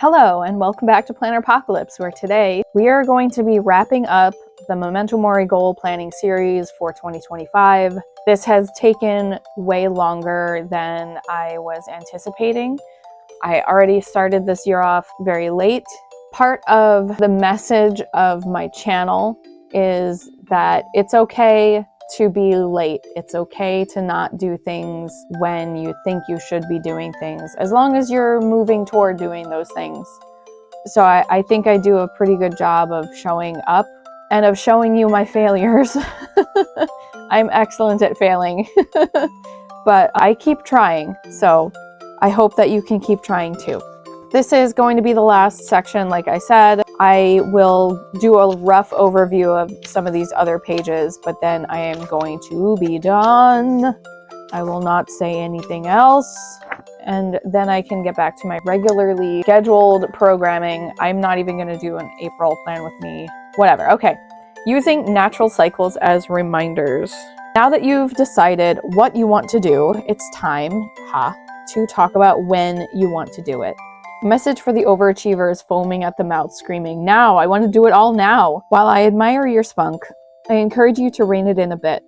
Hello and welcome back to Planner Apocalypse, where today we are going to be wrapping up the Memento Mori Goal Planning series for 2025. This has taken way longer than I was anticipating. I already started this year off very late. Part of the message of my channel is that it's okay to be late. It's okay to not do things when you think you should be doing things, as long as you're moving toward doing those things. So I think I do a pretty good job of showing up and of showing you my failures. I'm excellent at failing, but I keep trying. So I hope that you can keep trying too. This is going to be the last section, like I said. I will do a rough overview of some of these other pages, but then I am going to be done. I will not say anything else, and then I can get back to my regularly scheduled programming. I'm not even going to do an April plan with me. Whatever. Okay. Using natural cycles as reminders. Now that you've decided what you want to do, it's time, to talk about when you want to do it. Message for the overachievers foaming at the mouth, screaming, "Now! I want to do it all now!" While I admire your spunk, I encourage you to rein it in a bit.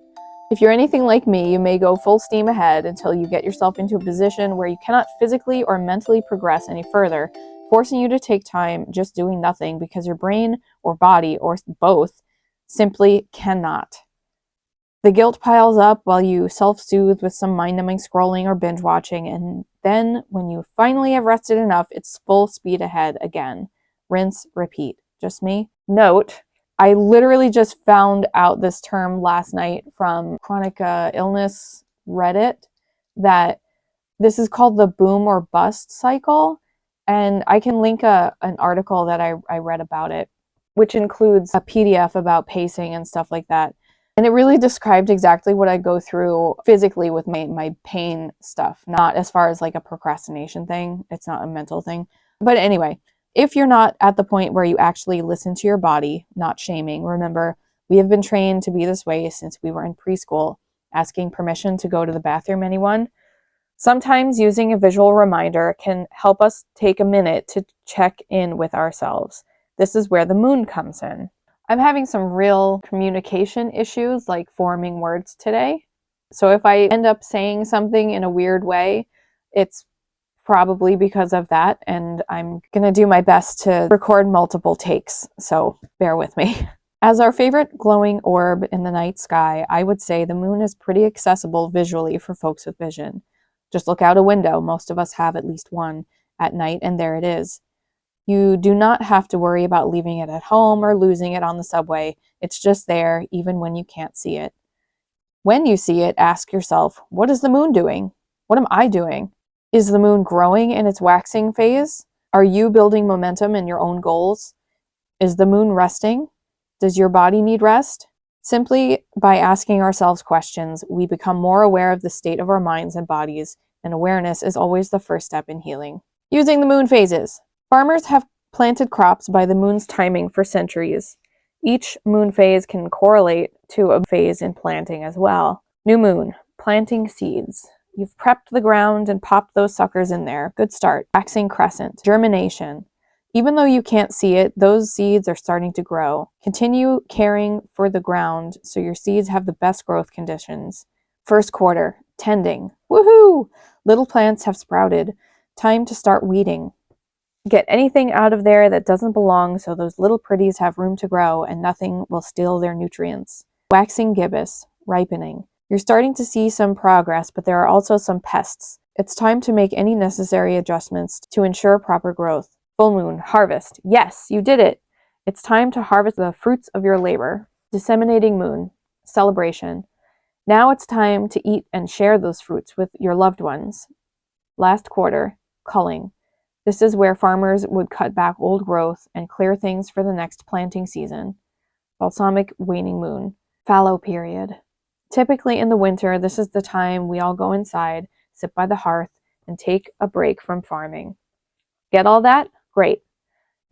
If you're anything like me, you may go full steam ahead until you get yourself into a position where you cannot physically or mentally progress any further, forcing you to take time just doing nothing because your brain or body, or both, simply cannot. The guilt piles up while you self-soothe with some mind-numbing scrolling or binge-watching, and then when you finally have rested enough, it's full speed ahead again. Rinse, repeat. Just me? Note, I literally just found out this term last night from Chronic Illness Reddit, that this is called the boom or bust cycle, and I can link an article that I read about it, which includes a PDF about pacing and stuff like that. And it really described exactly what I go through physically with my pain stuff, not as far as like a procrastination thing. It's not a mental thing. But anyway, if you're not at the point where you actually listen to your body, not shaming, remember, we have been trained to be this way since we were in preschool, asking permission to go to the bathroom, anyone? Sometimes using a visual reminder can help us take a minute to check in with ourselves. This is where the moon comes in. I'm having some real communication issues, like forming words today. So if I end up saying something in a weird way, it's probably because of that, and I'm going to do my best to record multiple takes, so bear with me. As our favorite glowing orb in the night sky, I would say the moon is pretty accessible visually for folks with vision. Just look out a window, most of us have at least one, at night, and there it is. You do not have to worry about leaving it at home or losing it on the subway. It's just there, even when you can't see it. When you see it, ask yourself, what is the moon doing? What am I doing? Is the moon growing in its waxing phase? Are you building momentum in your own goals? Is the moon resting? Does your body need rest? Simply by asking ourselves questions, we become more aware of the state of our minds and bodies, and awareness is always the first step in healing. Using the moon phases. Farmers have planted crops by the moon's timing for centuries. Each moon phase can correlate to a phase in planting as well. New moon, planting seeds. You've prepped the ground and popped those suckers in there. Good start. Waxing crescent, germination. Even though you can't see it, those seeds are starting to grow. Continue caring for the ground so your seeds have the best growth conditions. First quarter, tending. Woohoo! Little plants have sprouted. Time to start weeding. Get anything out of there that doesn't belong so those little pretties have room to grow and nothing will steal their nutrients. Waxing gibbous, ripening. You're starting to see some progress, but there are also some pests. It's time to make any necessary adjustments to ensure proper growth. Full moon, harvest. Yes, you did it. It's time to harvest the fruits of your labor. Disseminating moon, celebration. Now it's time to eat and share those fruits with your loved ones. Last quarter, culling. This is where farmers would cut back old growth and clear things for the next planting season. Balsamic waning moon, fallow period. Typically in the winter, this is the time we all go inside, sit by the hearth, and take a break from farming. Get all that? Great.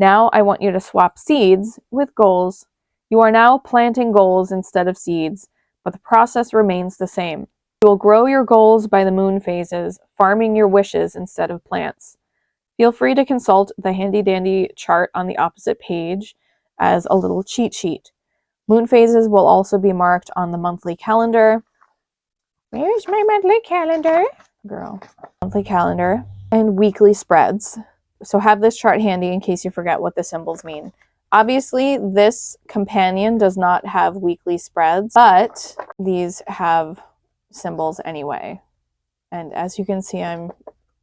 Now I want you to swap seeds with goals. You are now planting goals instead of seeds, but the process remains the same. You will grow your goals by the moon phases, farming your wishes instead of plants. Feel free to consult the handy dandy chart on the opposite page as a little cheat sheet. Moon phases will also be marked on the monthly calendar. Where's my monthly calendar? Girl. Monthly calendar and weekly spreads. So have this chart handy in case you forget what the symbols mean. Obviously, this companion does not have weekly spreads, but these have symbols anyway. And as you can see, I'm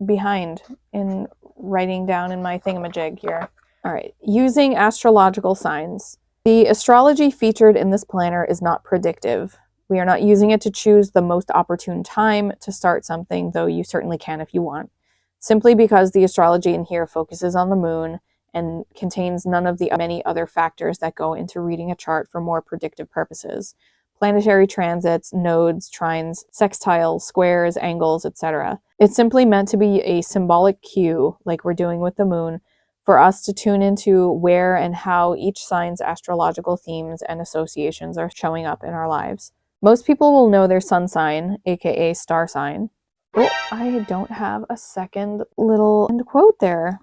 behind in writing down in my thingamajig here. All right, using astrological signs. The astrology featured in this planner is not predictive. We are not using it to choose the most opportune time to start something, though you certainly can if you want. Simply because the astrology in here focuses on the moon and contains none of the many other factors that go into reading a chart for more predictive purposes. Planetary transits, nodes, trines, sextiles, squares, angles, etc. It's simply meant to be a symbolic cue, like we're doing with the moon, for us to tune into where and how each sign's astrological themes and associations are showing up in our lives. Most people will know their sun sign, aka star sign. Oh, I don't have a second little end quote there.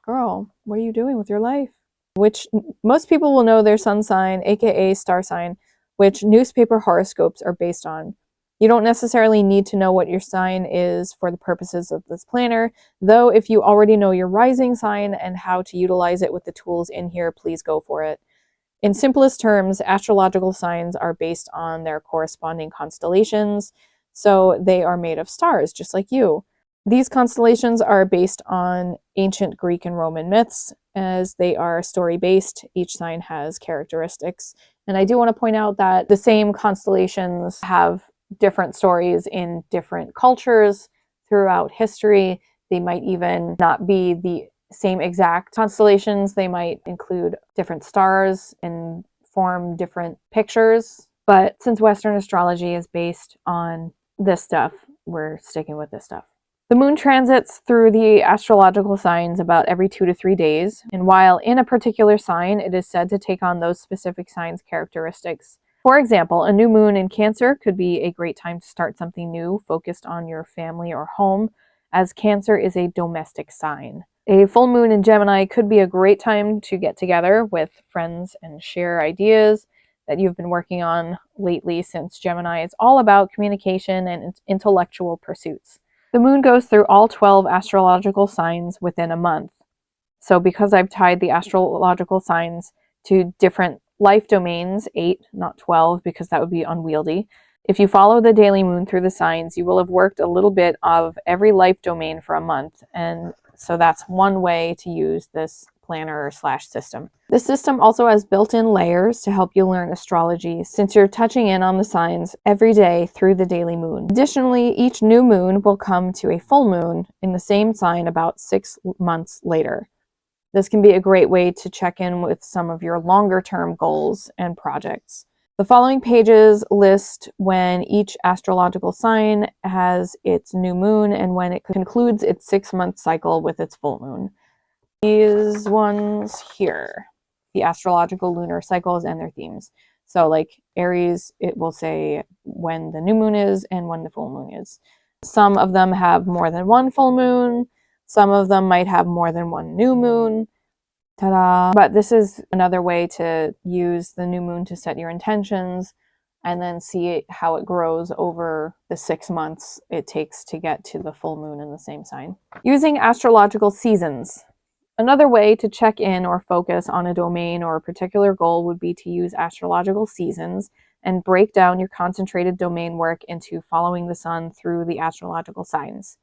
Girl, what are you doing with your life? Which most people will know their sun sign, aka star sign, which newspaper horoscopes are based on. You don't necessarily need to know what your sign is for the purposes of this planner, though if you already know your rising sign and how to utilize it with the tools in here, please go for it. In simplest terms, astrological signs are based on their corresponding constellations, so they are made of stars, just like you. These constellations are based on ancient Greek and Roman myths, as they are story-based. Each sign has characteristics. And I do want to point out that the same constellations have different stories in different cultures throughout history. They might even not be the same exact constellations. They might include different stars and form different pictures. But since Western astrology is based on this stuff, we're sticking with this stuff. The moon transits through the astrological signs about every 2 to 3 days, and while in a particular sign, it is said to take on those specific signs' characteristics. For example, a new moon in Cancer could be a great time to start something new focused on your family or home, as Cancer is a domestic sign. A full moon in Gemini could be a great time to get together with friends and share ideas that you've been working on lately, since Gemini is all about communication and intellectual pursuits. The moon goes through all 12 astrological signs within a month. So because I've tied the astrological signs to different life domains, 8, not 12, because that would be unwieldy. If you follow the daily moon through the signs, you will have worked a little bit of every life domain for a month. And so that's one way to use this planner / system. This system also has built-in layers to help you learn astrology, since you're touching in on the signs every day through the daily moon. Additionally, each new moon will come to a full moon in the same sign about 6 months later. This can be a great way to check in with some of your longer-term goals and projects. The following pages list when each astrological sign has its new moon and when it concludes its 6-month cycle with its full moon. These ones here, the astrological lunar cycles and their themes. So like Aries, it will say when the new moon is and when the full moon is. Some of them have more than one full moon. Some of them might have more than one new moon. Ta-da! But this is another way to use the new moon to set your intentions and then see how it grows over the 6 months it takes to get to the full moon in the same sign. Using astrological seasons. Another way to check in or focus on a domain or a particular goal would be to use astrological seasons and break down your concentrated domain work into following the sun through the astrological signs.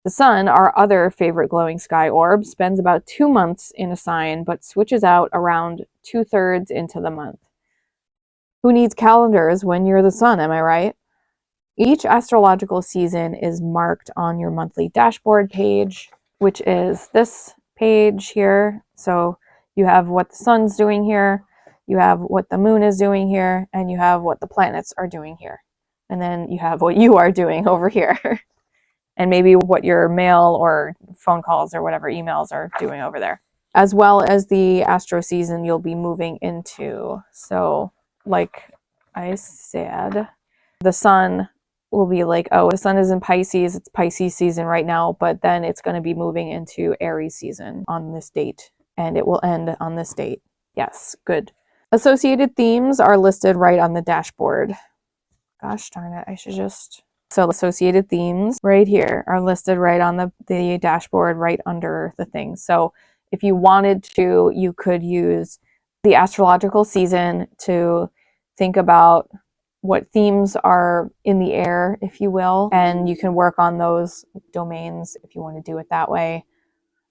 The sun, our other favorite glowing sky orb, spends about 2 months in a sign, but switches out around 2/3 into the month. Who needs calendars when you're the sun, am I right? Each astrological season is marked on your monthly dashboard page, which is this page here. So you have what the sun's doing here, you have what the moon is doing here, and you have what the planets are doing here. And then you have what you are doing over here. And maybe what your mail or phone calls or whatever emails are doing over there. As well as the astro season you'll be moving into. So like I said, the sun will be like, oh, the sun is in Pisces, it's Pisces season right now, but then it's going to be moving into Aries season on this date, and it will end on this date. Yes, good. Associated themes are listed right on the dashboard. Gosh darn it, I should just... So associated themes right here are listed right on the dashboard, right under the thing. So if you wanted to, you could use the astrological season to think about what themes are in the air, if you will, and you can work on those domains if you want to do it that way.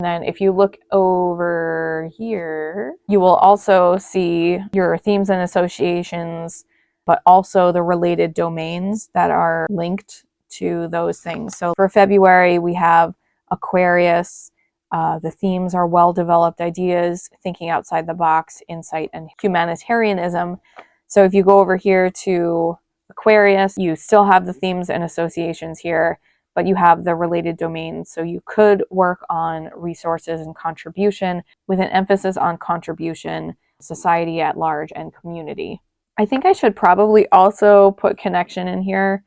And then if you look over here, you will also see your themes and associations, but also the related domains that are linked to those things. So for February, we have Aquarius. The themes are well-developed ideas, thinking outside the box, insight, and humanitarianism. So if you go over here to Aquarius, you still have the themes and associations here, but you have the related domains. So you could work on resources and contribution with an emphasis on contribution, society at large, and community. I think I should probably also put connection in here.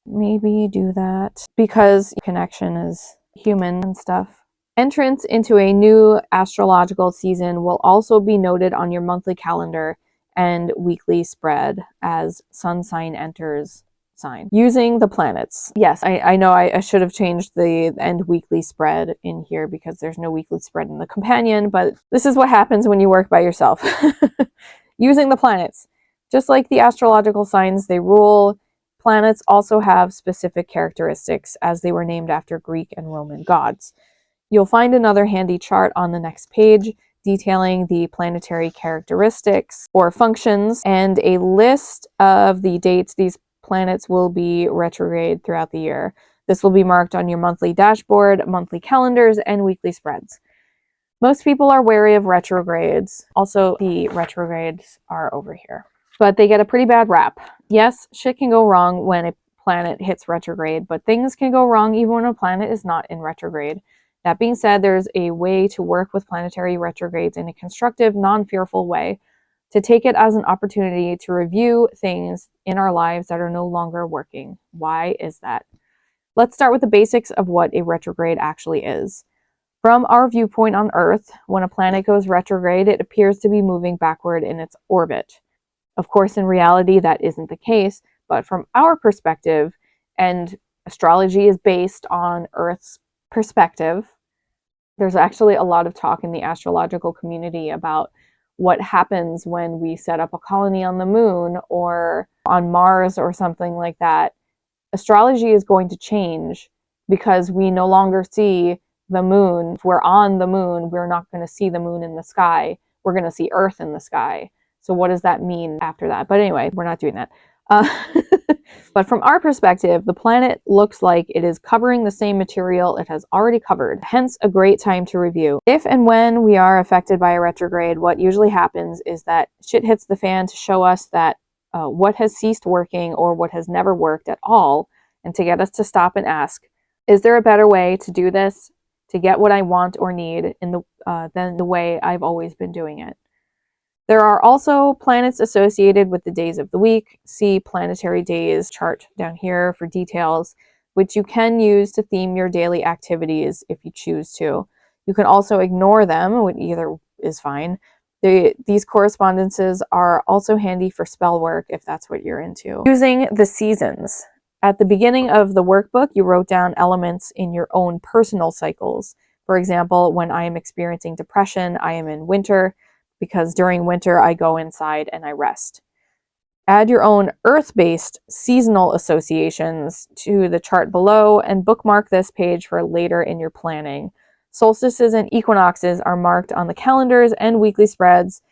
Maybe do that because connection is human and stuff. Entrance into a new astrological season will also be noted on your monthly calendar and weekly spread as sun sign enters sign. Using the planets. Yes, I know I should have changed the end weekly spread in here because there's no weekly spread in the companion, but this is what happens when you work by yourself. Using the planets. Just like the astrological signs they rule, planets also have specific characteristics as they were named after Greek and Roman gods. You'll find another handy chart on the next page detailing the planetary characteristics or functions and a list of the dates these planets will be retrograde throughout the year. This will be marked on your monthly dashboard, monthly calendars, and weekly spreads. Most people are wary of retrogrades. Also, the retrogrades are over here, but they get a pretty bad rap. Yes, shit can go wrong when a planet hits retrograde, but things can go wrong even when a planet is not in retrograde. That being said, there's a way to work with planetary retrogrades in a constructive, non-fearful way, to take it as an opportunity to review things in our lives that are no longer working. Why is that? Let's start with the basics of what a retrograde actually is. From our viewpoint on Earth, when a planet goes retrograde, it appears to be moving backward in its orbit. Of course, in reality, that isn't the case, but from our perspective, and astrology is based on Earth's perspective, there's actually a lot of talk in the astrological community about what happens when we set up a colony on the moon or on Mars or something like that. Astrology is going to change because we no longer see the moon. If we're on the moon, we're not going to see the moon in the sky. We're going to see Earth in the sky. So what does that mean after that? But anyway, we're not doing that. But from our perspective, the planet looks like it is covering the same material it has already covered, hence a great time to review. If and when we are affected by a retrograde, what usually happens is that shit hits the fan to show us that what has ceased working or what has never worked at all, and to get us to stop and ask, is there a better way to do this, to get what I want or need than the way I've always been doing it? There are also planets associated with the days of the week. See planetary days chart down here for details, which you can use to theme your daily activities if you choose to. You can also ignore them, which either is fine. These correspondences are also handy for spell work if that's what you're into. Using the seasons. At the beginning of the workbook, you wrote down elements in your own personal cycles. For example, when I am experiencing depression, I am in winter, because during winter I go inside and I rest. Add your own Earth-based seasonal associations to the chart below and bookmark this page for later in your planning. Solstices and equinoxes are marked on the calendars and weekly spreads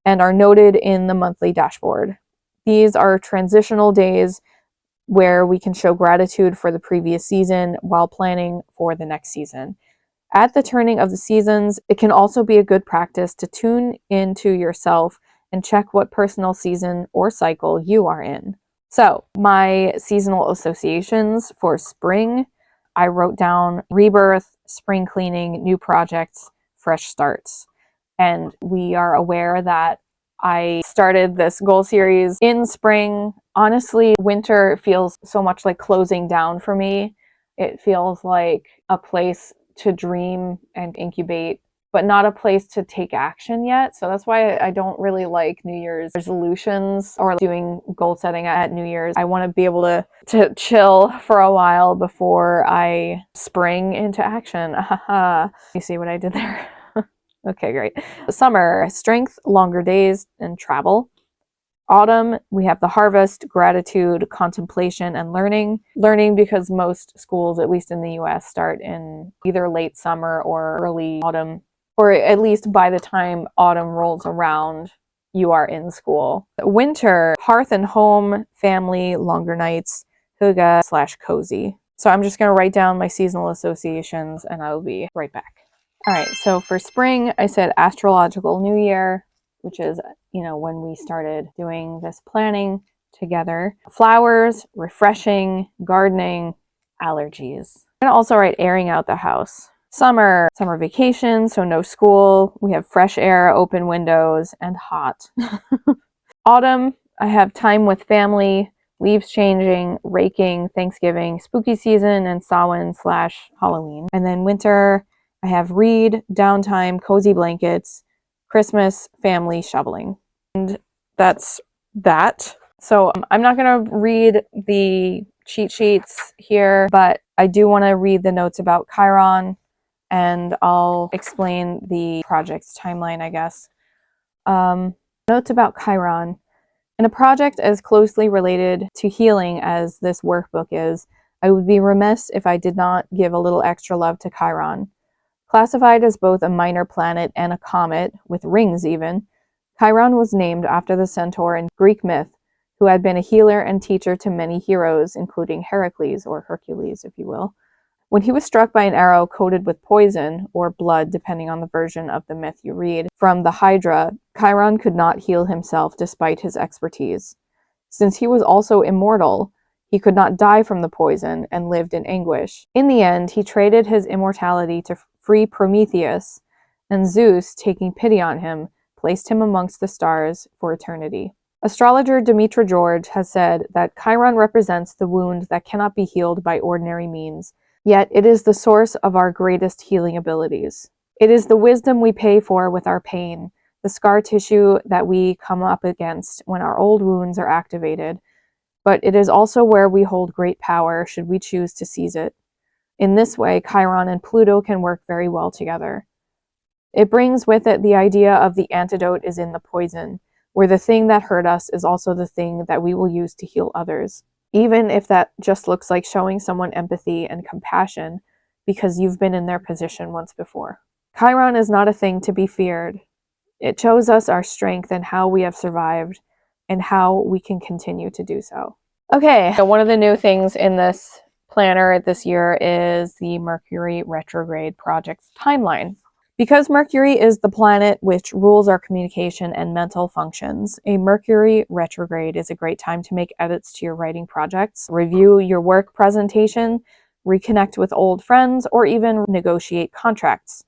and are noted in the monthly dashboard. These are transitional days where we can show gratitude for the previous season while planning for the next season. At the turning of the seasons, it can also be a good practice to tune into yourself and check what personal season or cycle you are in. So, my seasonal associations for spring, I wrote down rebirth, spring cleaning, new projects, fresh starts. And we are aware that I started this goal series in spring. Honestly, winter feels so much like closing down for me. It feels like a place to dream and incubate, but not a place to take action yet. So that's why I don't really like New Year's resolutions or doing goal setting at New Year's. I want to be able to chill for a while before I spring into action. You see what I did there? Okay, great. Summer, strength, longer days, and travel. Autumn, we have the harvest, gratitude, contemplation, and learning. Learning because most schools, at least in the US, start in either late summer or early autumn, or at least by the time autumn rolls around, you are in school. Winter, hearth and home, family, longer nights, hygge/cozy. So I'm just going to write down my seasonal associations and I will be right back. All right, so for spring, I said astrological new year, which is, when we started doing this planning together. Flowers, refreshing, gardening, allergies. I'm gonna also write airing out the house. Summer vacation, so no school. We have fresh air, open windows, and hot. Autumn, I have time with family, leaves changing, raking, Thanksgiving, spooky season, and Samhain/Halloween. And then winter, I have read, downtime, cozy blankets, Christmas, family, shoveling. And that's that. So I'm not going to read the cheat sheets here, but I do want to read the notes about Chiron, and I'll explain the project's timeline, I guess. Notes about Chiron. In a project as closely related to healing as this workbook is, I would be remiss if I did not give a little extra love to Chiron. Classified as both a minor planet and a comet, with rings even, Chiron was named after the centaur in Greek myth, who had been a healer and teacher to many heroes, including Heracles, or Hercules, if you will. When he was struck by an arrow coated with poison, or blood, depending on the version of the myth you read, from the Hydra, Chiron could not heal himself despite his expertise. Since he was also immortal, he could not die from the poison and lived in anguish. In the end, he traded his immortality to free Prometheus, and Zeus, taking pity on him, placed him amongst the stars for eternity. Astrologer Demetra George has said that Chiron represents the wound that cannot be healed by ordinary means, yet it is the source of our greatest healing abilities. It is the wisdom we pay for with our pain, the scar tissue that we come up against when our old wounds are activated, but it is also where we hold great power should we choose to seize it. In this way, Chiron and Pluto can work very well together. It brings with it the idea of the antidote is in the poison, where the thing that hurt us is also the thing that we will use to heal others, even if that just looks like showing someone empathy and compassion because you've been in their position once before. Chiron is not a thing to be feared. It shows us our strength and how we have survived and how we can continue to do so. Okay, so one of the new things in this planner this year is the Mercury Retrograde project's timeline. Because Mercury is the planet which rules our communication and mental functions, a Mercury retrograde is a great time to make edits to your writing projects, review your work presentation, reconnect with old friends, or even negotiate contracts.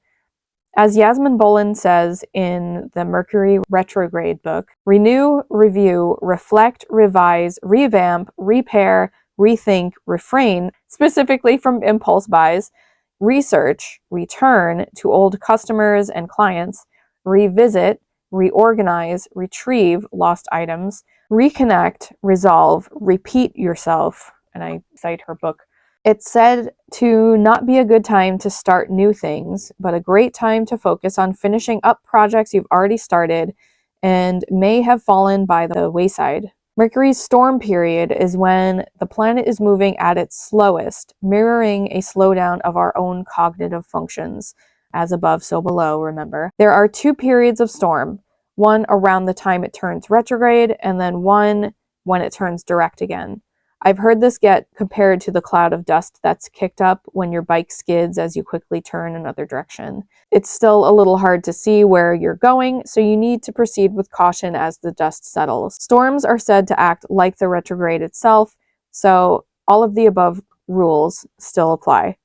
As Yasmin Boland says in the Mercury retrograde book, renew, review, reflect, revise, revamp, repair, rethink, refrain, specifically from impulse buys, research, return to old customers and clients, revisit, reorganize, retrieve lost items, reconnect, resolve, repeat yourself. And I cite her book. It's said to not be a good time to start new things, but a great time to focus on finishing up projects you've already started and may have fallen by the wayside. Mercury's storm period is when the planet is moving at its slowest, mirroring a slowdown of our own cognitive functions. As above, so below, remember. There are two periods of storm, one around the time it turns retrograde, and then one when it turns direct again. I've heard this get compared to the cloud of dust that's kicked up when your bike skids as you quickly turn another direction. It's still a little hard to see where you're going, so you need to proceed with caution as the dust settles. Storms are said to act like the retrograde itself, so all of the above rules still apply.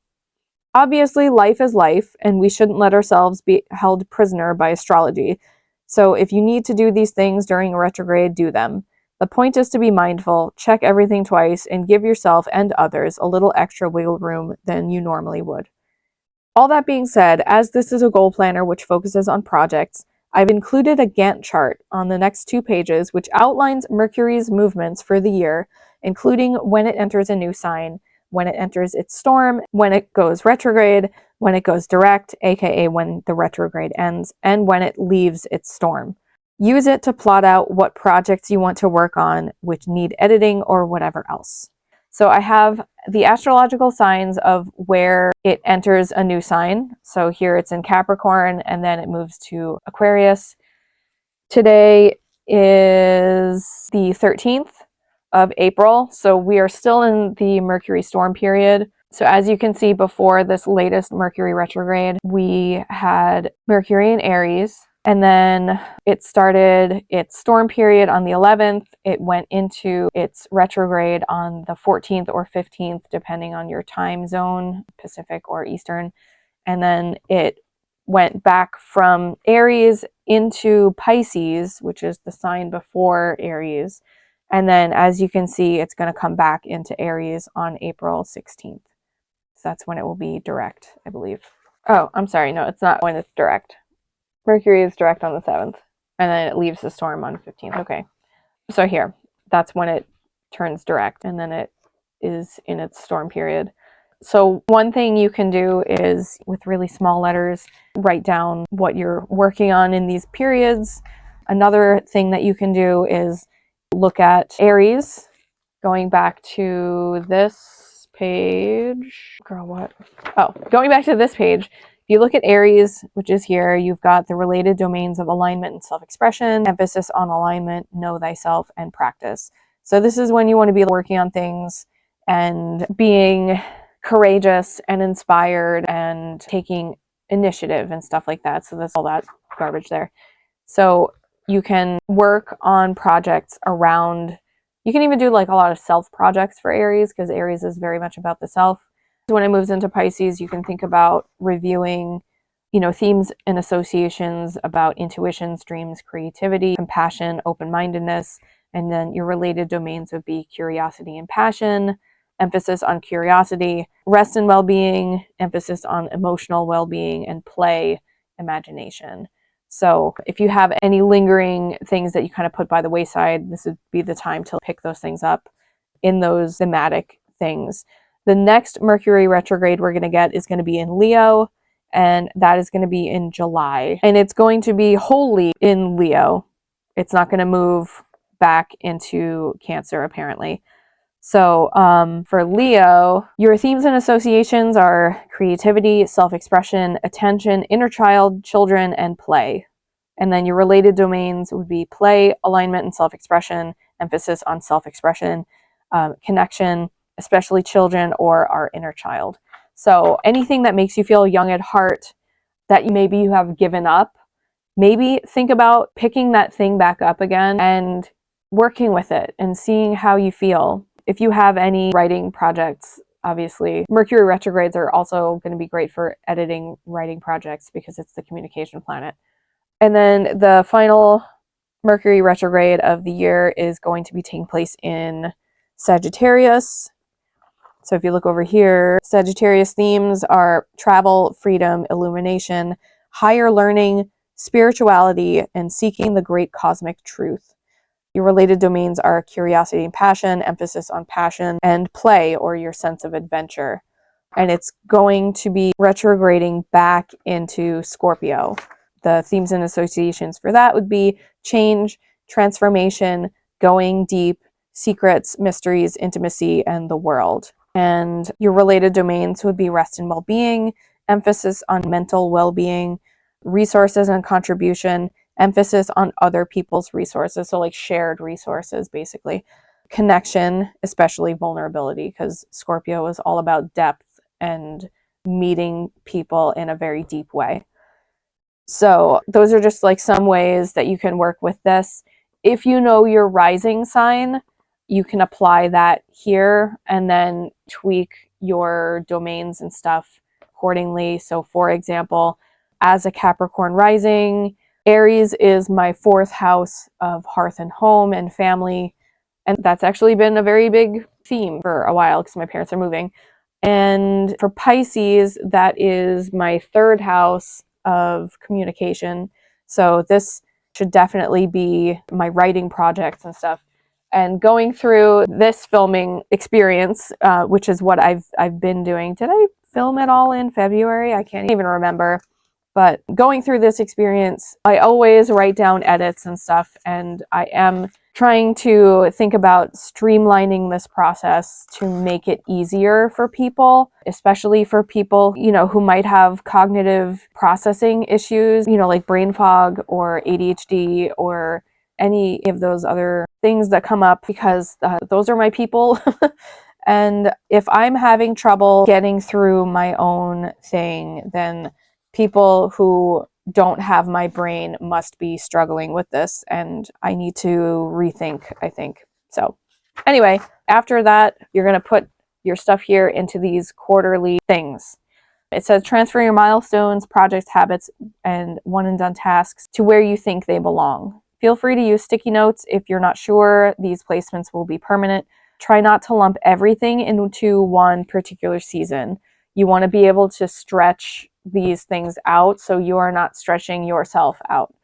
Obviously, life is life, and we shouldn't let ourselves be held prisoner by astrology. So if you need to do these things during a retrograde, do them. The point is to be mindful, check everything twice, and give yourself and others a little extra wiggle room than you normally would. All that being said, as this is a goal planner which focuses on projects, I've included a Gantt chart on the next 2 pages which outlines Mercury's movements for the year, including when it enters a new sign, when it enters its storm, when it goes retrograde, when it goes direct, aka when the retrograde ends, and when it leaves its storm. Use it to plot out what projects you want to work on, which need editing or whatever else. So I have the astrological signs of where it enters a new sign. So here it's in Capricorn and then it moves to Aquarius. Today is the 13th of April. So we are still in the Mercury storm period. So as you can see, before this latest Mercury retrograde, we had Mercury in Aries. And then it started its storm period on the 11th. It went into its retrograde on the 14th or 15th, depending on your time zone, Pacific or Eastern. And then it went back from Aries into Pisces, which is the sign before Aries. And then, as you can see, it's going to come back into Aries on April 16th. So that's when it will be direct, I believe. Oh, I'm sorry. No, it's not when it's direct. Mercury is direct on the 7th, and then it leaves the storm on the 15th. Okay. So here, that's when it turns direct, and then it is in its storm period. So one thing you can do is, with really small letters, write down what you're working on in these periods. Another thing that you can do is look at Aries, going back to this page. Girl, what? Oh, going back to this page. If you look at Aries, which is here, you've got the related domains of alignment and self-expression, emphasis on alignment, know thyself, and practice. So this is when you want to be working on things and being courageous and inspired and taking initiative and stuff like that. So that's all that garbage there. So you can work on projects around, you can even do like a lot of self projects for Aries, because Aries is very much about the self. When it moves into Pisces, you can think about reviewing, themes and associations about intuitions, dreams, creativity, compassion, open-mindedness, and then your related domains would be curiosity and passion, emphasis on curiosity, rest and well-being, emphasis on emotional well-being, and play, imagination. So if you have any lingering things that you kind of put by the wayside, this would be the time to pick those things up in those thematic things. The next Mercury retrograde we're going to get is going to be in Leo, and that is going to be in July. And it's going to be wholly in Leo. It's not going to move back into Cancer, apparently. So for Leo, your themes and associations are creativity, self-expression, attention, inner child, children, and play. And then your related domains would be play, alignment, and self-expression, emphasis on self-expression, connection, especially children or our inner child. So anything that makes you feel young at heart that maybe you have given up, maybe think about picking that thing back up again and working with it and seeing how you feel. If you have any writing projects, obviously, Mercury retrogrades are also going to be great for editing writing projects because it's the communication planet. And then the final Mercury retrograde of the year is going to be taking place in Sagittarius. So if you look over here, Sagittarius themes are travel, freedom, illumination, higher learning, spirituality, and seeking the great cosmic truth. Your related domains are curiosity and passion, emphasis on passion, and play, or your sense of adventure. And it's going to be retrograding back into Scorpio. The themes and associations for that would be change, transformation, going deep, secrets, mysteries, intimacy, and the world. And your related domains would be rest and well-being, emphasis on mental well-being, resources and contribution, emphasis on other people's resources, so like shared resources, basically. Connection, especially vulnerability, because Scorpio is all about depth and meeting people in a very deep way. So those are just like some ways that you can work with this. If you know your rising sign, you can apply that here and then tweak your domains and stuff accordingly. So for example, as a Capricorn rising, Aries is my 4th house of hearth and home and family. And that's actually been a very big theme for a while because my parents are moving. And for Pisces, that is my 3rd house of communication. So this should definitely be my writing projects and stuff. And going through this filming experience, which is what I've been doing. Did I film it all in February? I can't even remember. But going through this experience, I always write down edits and stuff, and I am trying to think about streamlining this process to make it easier for people, especially for people, who might have cognitive processing issues, like brain fog or ADHD or any of those other things that come up, because those are my people. And if I'm having trouble getting through my own thing, then people who don't have my brain must be struggling with this, and I need to rethink, I think. So anyway, after that, you're going to put your stuff here into these quarterly things. It says transfer your milestones, projects, habits, and one and done tasks to where you think they belong. Feel free to use sticky notes if you're not sure these placements will be permanent. Try not to lump everything into one particular season. You want to be able to stretch these things out so you are not stretching yourself out.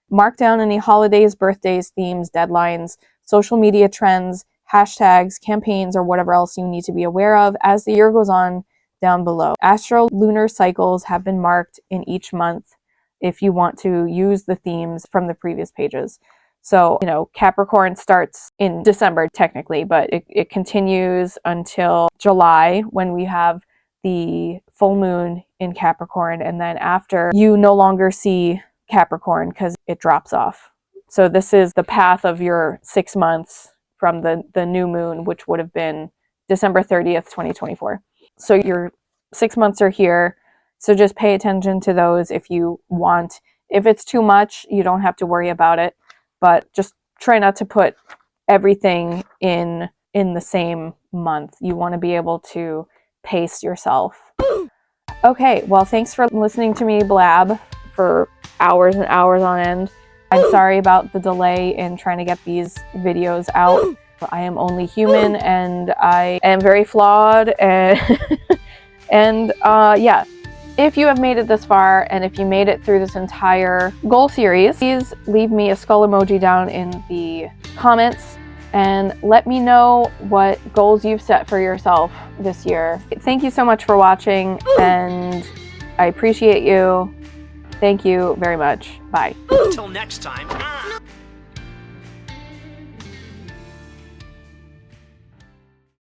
Mark down any holidays, birthdays, themes, deadlines, social media trends, hashtags, campaigns, or whatever else you need to be aware of as the year goes on down below. Astro-lunar cycles have been marked in each month if you want to use the themes from the previous pages. So, Capricorn starts in December technically, but it continues until July when we have the full moon in Capricorn, and then after you no longer see Capricorn because it drops off. So this is the path of your 6 months from the new moon, which would have been December 30th, 2024. So your 6 months are here. So just pay attention to those if you want. If it's too much, you don't have to worry about it, but just try not to put everything in the same month. You want to be able to pace yourself. Okay, well, thanks for listening to me blab for hours and hours on end. I'm sorry about the delay in trying to get these videos out. I am only human and I am very flawed, and yeah. If you have made it this far, and if you made it through this entire goal series, please leave me a skull emoji down in the comments and let me know what goals you've set for yourself this year. Thank you so much for watching, and I appreciate you. Thank you very much. Bye. Until next time.